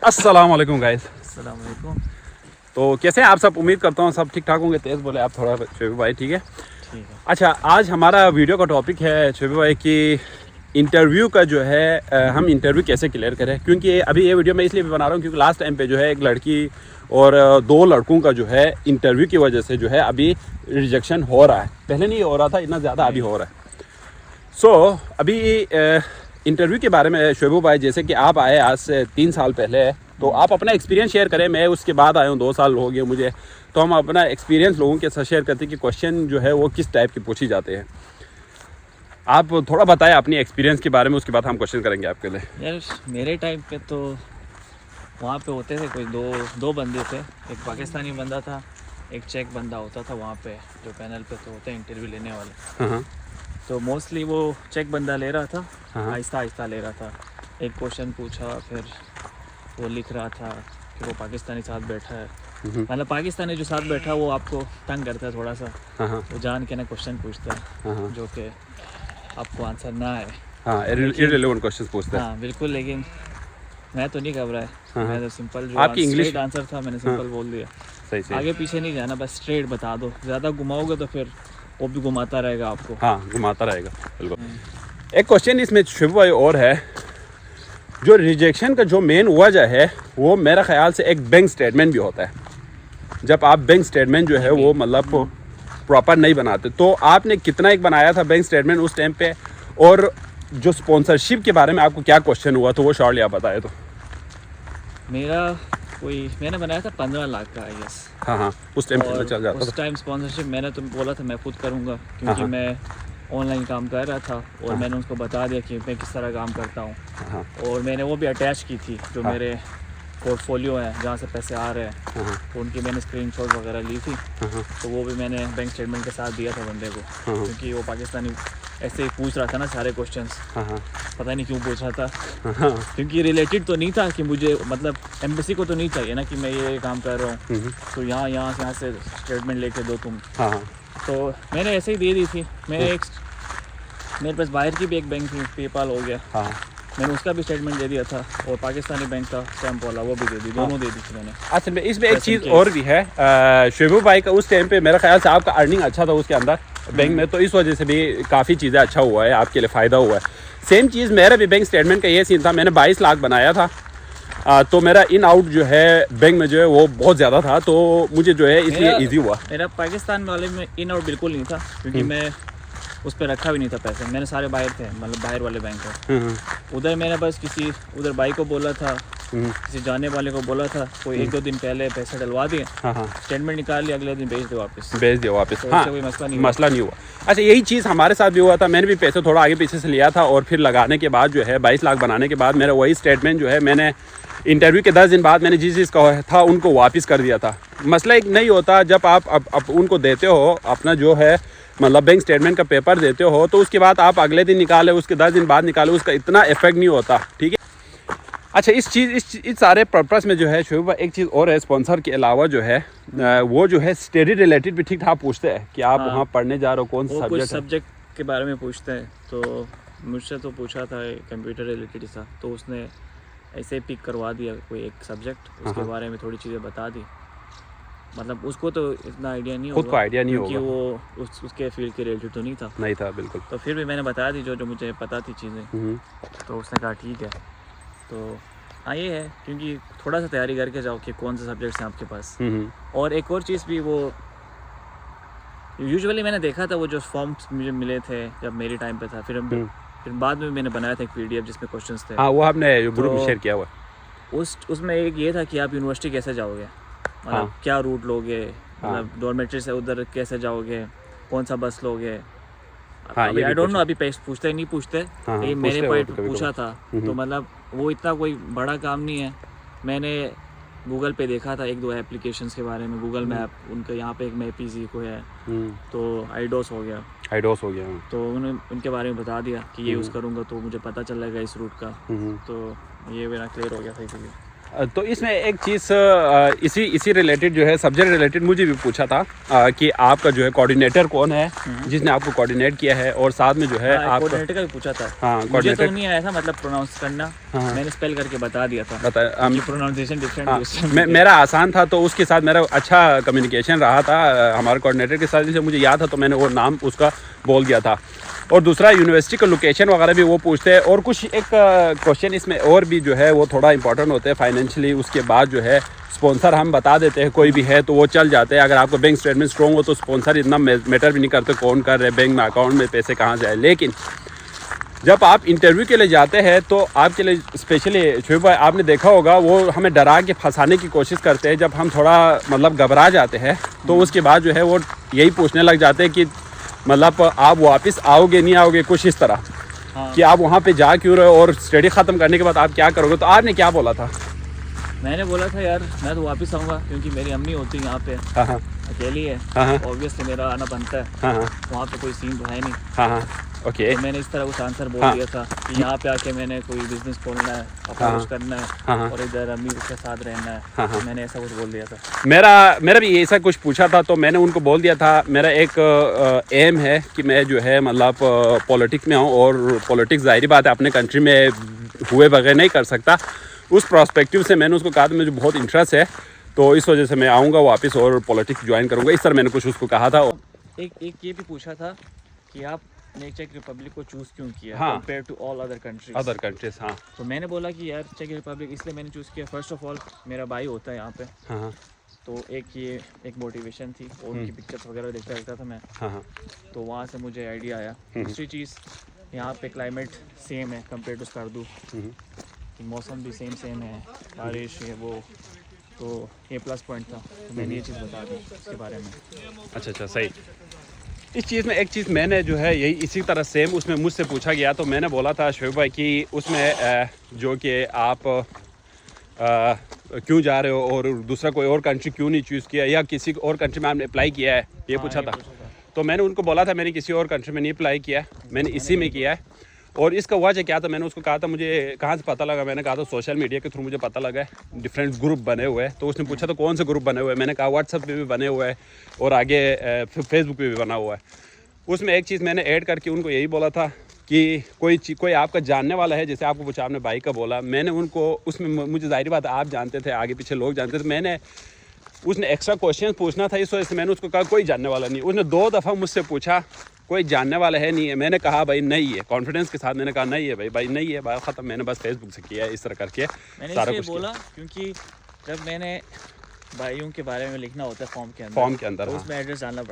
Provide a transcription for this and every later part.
अस्सलाम वालेकुम गाइस। अस्सलाम वालेकुम। तो कैसे हैं आप सब? उम्मीद करता हूँ सब ठीक ठाक होंगे। तेज़ बोले आप थोड़ा, शोएब भाई, ठीक है। ठीक है। अच्छा, आज हमारा वीडियो का टॉपिक है शोएब भाई की इंटरव्यू का जो है हम इंटरव्यू कैसे क्लियर करें। क्योंकि अभी ये वीडियो मैं इसलिए भी बना रहा हूँ क्योंकि लास्ट टाइम पे जो है एक लड़की और दो लड़कों का जो है इंटरव्यू की वजह से जो है अभी रिजेक्शन हो रहा है। पहले नहीं हो रहा था इतना ज़्यादा, अभी हो रहा है। अभी इंटरव्यू के बारे में शोएब भाई, जैसे कि आप आए आज से 3 साल पहले, तो आप अपना एक्सपीरियंस शेयर करें। मैं उसके बाद आया हूँ, 2 साल हो गए मुझे, तो हम अपना एक्सपीरियंस लोगों के साथ शेयर करते हैं कि क्वेश्चन जो है वो किस टाइप के पूछे जाते हैं। आप थोड़ा बताएं अपनी एक्सपीरियंस के बारे में, उसके बाद हम क्वेश्चन करेंगे आपके लिए। यार मेरे टाइम पे तो वहाँ पे होते थे कोई दो बंदे थे। एक पाकिस्तानी बंदा था, एक चेक बंदा होता था वहाँ पे, जो पैनल पे तो होते हैं इंटरव्यू लेने वाले। हाँ तो मोस्टली वो चेक बंदा ले रहा था, हाँ आहिस्ता आहिस्ता ले रहा था। एक क्वेश्चन पूछा, फिर वो लिख रहा था कि वो पाकिस्तानी साथ बैठा है। मतलब पाकिस्तानी जो साथ बैठा वो आपको तंग करता है थोड़ा सा, हाँ वो जान के ना क्वेश्चन पूछता है हाँ जो कि आपको आंसर ना आए। हाँ, इररिलेवेंट क्वेश्चन पूछते हैं। हाँ बिल्कुल, लेकिन मैं तो नहीं घबराया। हाँ। मैं तो सिंपल, जो आपकी इंग्लिश स्ट्रेट आंसर था मैंने सिंपल बोल दिया। सही सही। आगे पीछे नहीं जाना, बस स्ट्रेट बता दो। ज़्यादा घुमाओगे तो फिर वो भी घुमाता रहेगा आपको। हाँ, घुमाता रहेगा, बिल्कुल। एक क्वेश्चन इसमें शोएब भाई और है, जो रिजेक्शन का जो मेन वजह है वो मेरा ख्याल से एक बैंक स्टेटमेंट भी होता है। जब आप बैंक स्टेटमेंट जो है वो मतलब प्रॉपर नहीं बनाते, तो आपने कितना एक बनाया था बैंक स्टेटमेंट उस टाइम पे, और जो स्पॉन्सरशिप के बारे में आपको क्या क्वेश्चन हुआ तो वो शॉर्टली आप बताए तो। मैंने बनाया था 15 लाख का, आई गेस। हाँ, उस टाइम पे चल जाता उस टाइम स्पॉन्सरशिप मैंने तो बोला था मैं खुद करूँगा, क्योंकि हाँ। मैं ऑनलाइन काम कर रहा था और मैंने उसको बता दिया कि मैं किस तरह काम करता हूँ। हाँ और मैंने वो भी अटैच की थी, जो मेरे पोर्टफोलियो है जहाँ से पैसे आ रहे हैं, हाँ तो उनकी मैंने स्क्रीनशॉट वगैरह ली थी। तो वो भी मैंने बैंक स्टेटमेंट के साथ दिया था बंदे को, क्योंकि वो पाकिस्तानी ऐसे ही पूछ रहा था ना सारे क्वेश्चंस। पता नहीं क्यों पूछ रहा था, क्योंकि रिलेटेड तो नहीं था कि मुझे, मतलब एम्बेसी को तो नहीं चाहिए ना कि मैं ये काम कर रहा हूँ तो यहाँ से स्टेटमेंट लेके दो तुम। तो मैंने ऐसे ही दे दी थी। मेरे पास बाहर की भी एक बैंक थी, पेपाल हो गया, मैंने उसका भी स्टेटमेंट दे दिया था, और पाकिस्तानी बैंक का स्टैम्प वाला वो भी दे दी, दोनों दे दी थी मैंने। अच्छा, इसमें एक चीज़ और भी है, शोएब भाई का उस टाइम पे मेरा ख्याल से आपका अर्निंग अच्छा था उसके अंदर बैंक में, तो इस वजह से भी काफ़ी चीज़ें अच्छा हुआ है, आपके लिए फ़ायदा हुआ है। सेम चीज़ मेरा भी बैंक स्टेटमेंट का ये सीन था। मैंने 22 लाख बनाया था, तो मेरा इन आउट जो है बैंक में जो है वो बहुत ज़्यादा था, तो मुझे जो है इसलिए ईजी हुआ। मेरा पाकिस्तान वाले में इन आउट बिल्कुल नहीं था, क्योंकि मैं उस पर रखा भी नहीं था पैसे। मैंने सारे बाहर थे, मतलब बाहर वाले बैंक है। उधर मैंने बस उधर भाई को बोला था, किसी जाने वाले को बोला था, कोई 1-2 दिन पहले पैसे डलवा दिए, स्टेटमेंट निकाल लिया, अगले दिन भेज दिया वापस। तो हाँ, कोई मसला नहीं हुआ। अच्छा, यही चीज़ हमारे साथ भी हुआ था। मैंने भी पैसे थोड़ा आगे पीछे से लिया था, और फिर लगाने के बाद जो है 22 लाख बनाने के बाद मेरा वही स्टेटमेंट जो है मैंने इंटरव्यू के 10 दिन बाद मैंने जिस चीज़ का था उनको वापस कर दिया था। मसला एक नहीं होता, जब आप अब उनको देते हो अपना जो है मतलब बैंक स्टेटमेंट का पेपर देते हो, तो उसके बाद आप अगले दिन निकाले, उसके 10 दिन बाद निकाले, उसका इतना इफेक्ट नहीं होता, ठीक है। अच्छा, इस सारे पर्पस में जो है शोएब भाई, एक चीज़ और है, स्पॉन्सर के अलावा जो है वो जो है स्टडी रिलेटेड भी ठीक ठाक पूछते हैं कि आप वहाँ पढ़ने जा रहे हो, कौन सा सब्जेक्ट के बारे में पूछते हैं। तो मुझसे तो पूछा था कंप्यूटर रिलेटेड था, तो उसने ऐसे पिक करवा दिया कोई एक सब्जेक्ट, उसके बारे में थोड़ी चीज़ें बता दी। मतलब उसको तो इतना आइडिया नहीं होगा, खुद को आइडिया नहीं होगा, क्योंकि वो उसके फील्ड के रिलेटेड तो नहीं था बिल्कुल। तो फिर भी मैंने बता दी जो मुझे पता थी चीज़ें। तो उसने कहा ठीक है। तो हाँ, ये है, क्योंकि थोड़ा सा तैयारी करके जाओ कि कौन से सब्जेक्ट्स हैं आपके पास। और एक और चीज़ भी, वो यूजुअली मैंने देखा था वो जो फॉर्म्स मुझे मिले थे जब मेरे टाइम पे था, फिर बाद में मैंने बनाया था एक PDF जिसमें क्वेश्चंस थे। हाँ, वो आपने ग्रुप में शेयर किया हुआ। उसमें एक ये था कि आप यूनिवर्सिटी कैसे जाओगे, मतलब क्या रूट लोगे, मतलब डॉर्मेटरी से उधर कैसे जाओगे, कौन सा बस लोगे। अभी आई डोंट नो, अभी पूछते नहीं पूछते, लेकिन मेरे पॉइंट पूछा था। तो मतलब वो इतना कोई बड़ा काम नहीं है। मैंने गूगल पे देखा था 1-2 एप्लीकेशंस के बारे में, गूगल मैप, उनके यहाँ पे एक मैप इजी को है, तो आईडोस हो गया। तो उनके बारे में बता दिया कि ये यूज़ करूँगा तो मुझे पता चल जाएगा इस रूट का। तो ये मेरा क्लियर हो गया था इसीलिए। तो इसमें एक चीज़ इसी रिलेटेड जो है सब्जेक्ट रिलेटेड मुझे भी पूछा था कि आपका जो है कोऑर्डिनेटर कौन है जिसने आपको कोऑर्डिनेट किया है, और साथ में जो है आप कोऑर्डिनेटर का भी पूछा था। हाँ, मुझे तो नहीं आया था मतलब प्रोनाउंस करना, मैंने स्पेल करके बता दिया था, प्रोनाउंसिएशन डिफरेंट। मेरा आसान था तो उसके साथ मेरा अच्छा कम्युनिकेशन रहा था हमारे कोऑर्डिनेटर के साथ, जिसे मुझे याद था तो मैंने वो नाम उसका बोल दिया था। और दूसरा यूनिवर्सिटी का लोकेशन वगैरह भी वो पूछते हैं, और कुछ एक क्वेश्चन इसमें और भी जो है वो थोड़ा इंपॉर्टेंट होते हैं फाइनेंशियली। उसके बाद जो है स्पॉन्सर हम बता देते हैं, कोई भी है तो वो चल जाते हैं। अगर आपका बैंक स्टेटमेंट स्ट्रॉन्ग हो तो स्पॉन्सर इतना मैटर भी नहीं करते कौन कर रहे, बैंक में अकाउंट में पैसे कहाँ से आए। लेकिन जब आप इंटरव्यू के लिए जाते हैं तो आपके लिए स्पेशली शोएब भाई आपने देखा होगा वो हमें डरा के फंसाने की कोशिश करते हैं। जब हम थोड़ा मतलब घबरा जाते हैं तो उसके बाद जो है वो यही पूछने लग जाते हैं कि मतलब आप वापस आओगे नहीं आओगे, कुछ इस तरह कि आप वहाँ पे जा क्यों रहे हो और स्टडी ख़त्म करने के बाद आप क्या करोगे। तो आपने क्या बोला था? मैंने बोला था यार मैं तो वापस आऊँगा क्योंकि मेरी अम्मी होती है यहाँ पे, अकेली है, ऑब्वियसली मेरा आना बनता है, वहाँ पे कोई सीन तो है नहीं। ओके तो मैंने इस तरह कुछ आंसर बोल दिया था कि यहाँ पे आके मैंने कोई बिजनेस खोलना है, अपना कुछ करना है और इधर अम्मी के साथ रहना है। तो मैंने ऐसा कुछ बोल दिया था। मेरा भी ऐसा कुछ पूछा था तो मैंने उनको बोल दिया था मेरा एक एम है कि मैं जो है मतलब पॉलिटिक्स में हूँ, और पॉलिटिक्स ज़ाहिर बात है अपने कंट्री में हुए बगैर नहीं कर सकता। उस प्रोस्पेक्टिव से मैंने उसको कहा था मुझे बहुत इंटरेस्ट है तो इस वजह से मैं आऊँगा वापस और पॉलिटिक्स ज्वाइन करूँगा, इस तरह मैंने कुछ उसको कहा था। एक ये भी पूछा था कि आपने चेक रिपब्लिक को चूज़ क्यों किया compare to all other countries. हाँ, तो मैंने बोला कि यार चेक रिपब्लिक इसलिए मैंने चूज़ किया, फर्स्ट ऑफ ऑल मेरा भाई होता है यहाँ पे, तो एक मोटिवेशन थी, और उनकी पिक्चर्स वगैरह देखता रहता था मैं, तो वहाँ से मुझे आइडिया आया। दूसरी चीज़ यहाँ पे क्लाइमेट सेम है कंपेयर टू स्कार्दू, मौसम भी सेम है, बारिश है वो, तो ये प्लस पॉइंट था। तो मैंने ये चीज़ बता दी इसके बारे में। अच्छा सही। इस चीज़ में एक चीज़ मैंने जो है यही इसी तरह सेम उसमें मुझसे पूछा गया तो मैंने बोला था शोएब भाई कि उसमें जो कि आप क्यों जा रहे हो और दूसरा कोई और कंट्री क्यों नहीं चूज़ किया, या किसी और कंट्री में आपने अप्लाई किया है, ये पूछा था। तो मैंने उनको बोला था मैंने किसी और कंट्री में नहीं अप्लाई किया है, मैंने इसी में किया है। और इसका वजह क्या था, मैंने उसको कहा था मुझे कहाँ से पता लगा, मैंने कहा था सोशल मीडिया के थ्रू मुझे पता लगा है डिफरेंट ग्रुप बने हुए हैं। तो उसने पूछा था कौन से ग्रुप बने हुए हैं, मैंने कहा व्हाट्सएप पे भी बने हुए हैं और आगे फेसबुक पे भी बना हुआ है। उसमें एक चीज़ मैंने ऐड करके उनको यही बोला था कि कोई आपका जानने वाला है, जैसे आपको पूछा आपने भाई का बोला, मैंने उनको उसमें मुझे जाहिर बात आप जानते थे, आगे पीछे लोग जानते थे, मैंने उसने एक्स्ट्रा क्वेश्चन पूछना था इस वजह से मैंने उसको कहा कोई जानने वाला नहीं। उसने 2 दफ़ा मुझसे पूछा कोई जानने वाला है नहीं है, मैंने कहा भाई नहीं है, कॉन्फिडेंस के साथ मैंने कहा नहीं है भाई नहीं है, बात ख़त्म, मैंने बस फेसबुक से किया है, इस तरह करके मैंने सारा कुछ बोला क्योंकि जब मैंने भाइयों के बारे में लिखना होता है फॉर्म के अंदर तो उसमें एड्रेस डालना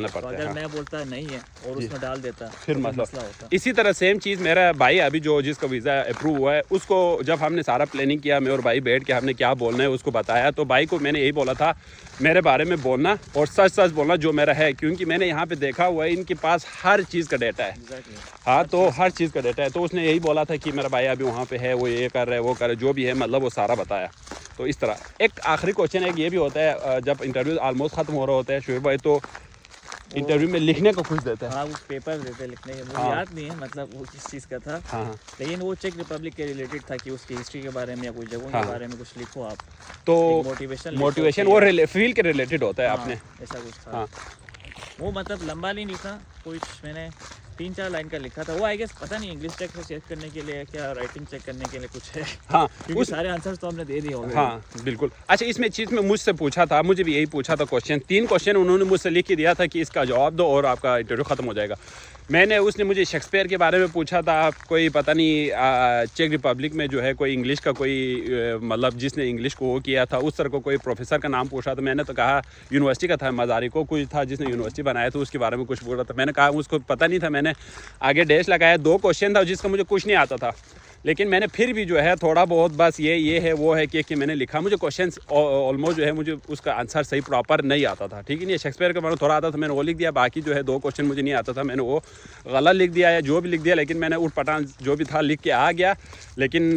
पड़ता है। अगर मैं बोलता नहीं है और उसमें डाल देता फिर मसला होता। इसी तरह सेम चीज़ मेरा भाई अभी जो जिसका वीज़ा अप्रूव हुआ है उसको जब हमने सारा प्लानिंग किया, मैं और भाई बैठ के हमने क्या बोलना है उसको बताया, तो भाई को मैंने यही बोला था मेरे बारे में बोलना और सच बोलना जो मेरा है, क्योंकि मैंने यहाँ पे देखा हुआ है इनके पास हर चीज़ का डेटा है। हाँ, तो हर चीज़ का डेटा है। तो उसने यही बोला था कि मेरा भाई अभी वहाँ पे है, वो ये कर रहा है वो कर रहा है, जो भी है मतलब वो सारा बताया। तो इस तरह एक आखिरी क्वेश्चन एक ये भी होता है जब इंटरव्यू ऑलमोस्ट ख़त्म हो रहा होता है शोएब भाई, तो इंटरव्यू में लिखने को कुछ देता है। हाँ, वो पेपर देते हैं लिखने के, मुझे याद नहीं है मतलब वो किस चीज़ का था। लेकिन वो चेक रिपब्लिक के रिलेटेड था कि उसकी हिस्ट्री के बारे में या कोई जगहों के बारे में कुछ लिखो आप, तो मोटिवेशन वो फील्ड के रिलेटेड होता है आपने, ऐसा कुछ था। वो मतलब लंबा नहीं लिखा, कुछ मैंने 3-4 लाइन का लिखा था। वो आई गेस पता नहीं इंग्लिश चेक करने के लिए क्या राइटिंग चेक करने के लिए कुछ है। हाँ, क्योंकि सारे आंसर्स तो हमने दे दिए होंगे। हाँ बिल्कुल। अच्छा, इसमें चीज़ में मुझसे पूछा था, मुझे भी यही पूछा था क्वेश्चन, 3 क्वेश्चन उन्होंने मुझसे लिख के दिया था कि इसका जवाब दो और आपका इंटरव्यू ख़त्म हो जाएगा। उसने मुझे शेक्सपियर के बारे में पूछा था, कोई पता नहीं चेक रिपब्लिक में जो है कोई इंग्लिश का कोई मतलब जिसने इंग्लिश को वो किया था उस तरह को कोई प्रोफेसर का नाम पूछा, तो मैंने तो कहा यूनिवर्सिटी का था, मजारी को कोई था जिसने यूनिवर्सिटी बनाया था उसके बारे में कुछ बोल रहा था, मैंने कहा उसको पता नहीं था, मैंने आगे डैश लगाया। 2 क्वेश्चन था जिसका मुझे कुछ नहीं आता था, लेकिन मैंने फिर भी जो है थोड़ा बहुत बस ये है वो है कि मैंने लिखा, मुझे क्वेश्चन ऑलमोस्ट जो है मुझे उसका आंसर सही प्रॉपर नहीं आता था, ठीक है नहीं। शेक्सपियर के बारे में थोड़ा आता था, मैंने वो लिख दिया, बाकी जो है 2 क्वेश्चन मुझे नहीं आता था, मैंने वो गलत लिख दिया या जो भी लिख दिया, लेकिन मैंने उठ पटान जो भी था लिख के आ गया, लेकिन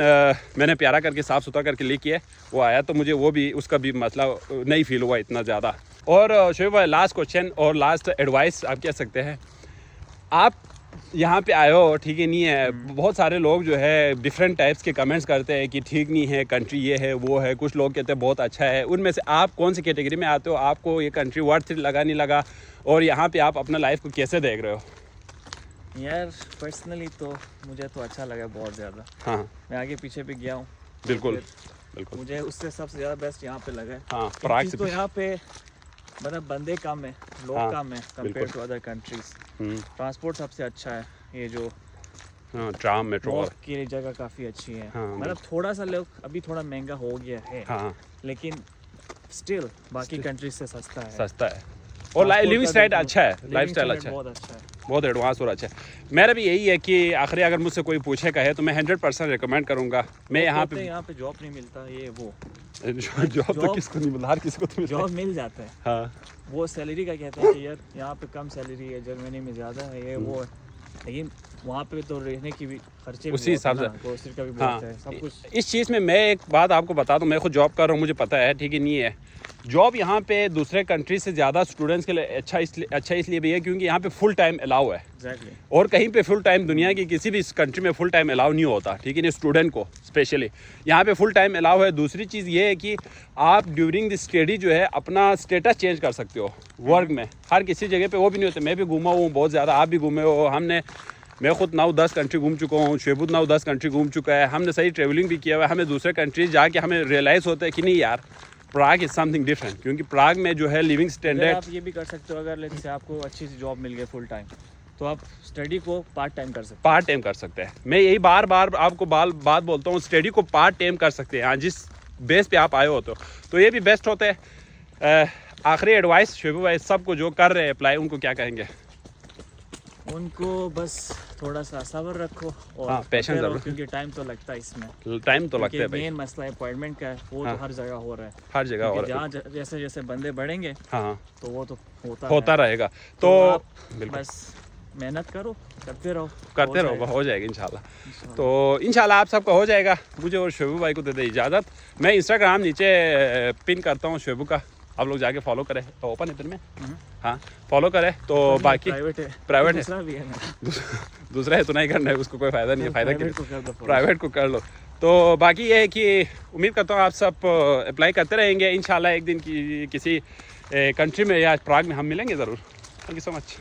मैंने प्यारा करके साफ़ सुथरा करके लिख के वो आया, तो मुझे वो भी उसका भी मसला नहीं फील हुआ इतना ज़्यादा। और शोएब भाई लास्ट क्वेश्चन और लास्ट एडवाइस आप कह सकते हैं, आप यहाँ पे आए हो ठीक है नहीं है, बहुत सारे लोग जो है डिफरेंट टाइप्स के कमेंट्स करते हैं कि ठीक नहीं है कंट्री, ये है वो है, कुछ लोग कहते हैं बहुत अच्छा है। उनमें से आप कौन सी कैटेगरी में आते हो? आपको ये कंट्री वर्थ लगा नहीं लगा, और यहाँ पे आप अपना लाइफ को कैसे देख रहे हो? यार पर्सनली तो मुझे तो अच्छा लगा बहुत ज़्यादा। हाँ मैं आगे पीछे भी गया हूँ, बिल्कुल फिर बिल्कुल। मुझे उससे सबसे ज़्यादा बेस्ट यहाँ पे लगा है। हाँ एक प्राग चीज़ से तो यहाँ पे मतलब बंदे कम है, लोग हाँ, कम है कंपेयर बिल्कुल। To other countries. Hmm, transport सबसे अच्छा है, ये जो हाँ ट्राम मेट्रो वॉक के लिए जगह काफ़ी अच्छी है। हाँ, मतलब थोड़ा सा लोग अभी थोड़ा महंगा हो गया है, हाँ लेकिन स्टिल बाकी कंट्रीज से सस्ता है। सस्ता है, और लिविंग का स्टाइल देखो, अच्छा है, living लाइफ स्टाइल standard अच्छा है, बहुत अच्छा है। बहुत एडवांस और अच्छा है। मेरा भी यही है कि आखिरी अगर मुझसे कोई पूछे कहे तो मैं 100% रिकमेंड करूँगा। मैं यहाँ पे यहाँ पे जॉब नहीं मिलता, ये वो जॉब तो किसको नहीं मिलता, हर किसी को तो मिलता है। जॉब मिल जाता है। हाँ वो सैलरी का कहते हैं कि यार यहाँ पे कम सैलरी है, जर्मनी में ज़्यादा है, ये वो है, लेकिन वहाँ पे तो रहने की भी खर्चे भी उसी बहुत है हिसाब से। ना, ग्रोसरी का भी हाँ बहुत है, सब कुछ। इस चीज़ में मैं एक बात आपको बता दूं, मैं खुद जॉब कर रहा हूँ, मुझे पता है ठीक है नहीं है। जॉब यहाँ पे दूसरे कंट्री से ज़्यादा स्टूडेंट्स के लिए अच्छा इसलिए भी है क्योंकि यहाँ पे फुल टाइम अलाउ है, एग्जैक्टली। और कहीं पे फुल टाइम दुनिया की किसी भी कंट्री में फुल टाइम अलाउ नहीं होता, ठीक है नहीं, स्टूडेंट को स्पेशली यहाँ पे फुल टाइम अलाउ है। दूसरी चीज़ ये है कि आप ड्यूरिंग द स्टडी जो है अपना स्टेटस चेंज कर सकते हो वर्क में, हर किसी जगह पे वो भी नहीं होता। मैं भी घूमा हूँ बहुत ज़्यादा, आप भी घूमे हो, मैं खुद 9-10 कंट्री घूम चुका हूँ, शेबुद 9-10 कंट्री घूम चुका है, हमने सही ट्रेवलिंग भी किया हुआ है। हमें दूसरे कंट्रीज जाके हमें रियलाइज़ होता है कि नहीं यार प्राग इज़ समथिंग डिफरेंट, क्योंकि प्राग में जो है लिविंग स्टैंडर्ड। आप ये भी कर सकते हो, अगर लेट्स से आपको अच्छी सी जॉब मिल गई फुल टाइम, तो आप स्टडी को पार्ट टाइम कर सकते पार्ट टाइम कर सकते हैं। मैं यही बार बार आपको बात बोलता हूँ, स्टडी को पार्ट टाइम कर सकते हैं। हाँ, जिस बेस पे आप आए हो तो ये भी बेस्ट होता है। आखिरी एडवाइस शेबू भाई, सबको जो कर रहे हैं अप्लाई, उनको क्या कहेंगे? हैं। उनको बस थोड़ा सा सब्र रखो और हाँ, patience करते रहो, रखो। क्योंकि टाइम तो लगता है इसमें। टाइम तो लगता है भाई, मेन मसला अपॉइंटमेंट का है, वो हाँ। तो हर जगह हो रहा है। हर जगह। और जहाँ जैसे जैसे बंदे बढ़ेंगे हाँ तो वो तो होता है। रहेगा। तो तो आप बिल्कुल बस मेहनत करो, करते रहो, करते रहो, हो जाएगा इंशाल्लाह। तो इंशाल्लाह आप सबका हो जाएगा। मुझे और शोबू भाई को दे दे इजाज़त। मैं इंस्टाग्राम नीचे पिन करता हूँ शोबू का, आप लोग जाके फॉलो करें। तो ओपन है फिर में, हाँ फॉलो करें। तो बाकी प्राइवेट है, प्राइवेट है, दूसरा भी है ना। दूसरा है तो नहीं करना है, उसको कोई फ़ायदा नहीं है, फ़ायदा प्राइवेट को कर दो follow। प्राइवेट को कर लो। तो बाकी ये है कि उम्मीद करता हूँ आप सब अप्लाई करते रहेंगे। इंशाल्लाह एक दिन की किसी कंट्री में या प्राग में हम मिलेंगे ज़रूर। Thank you so much.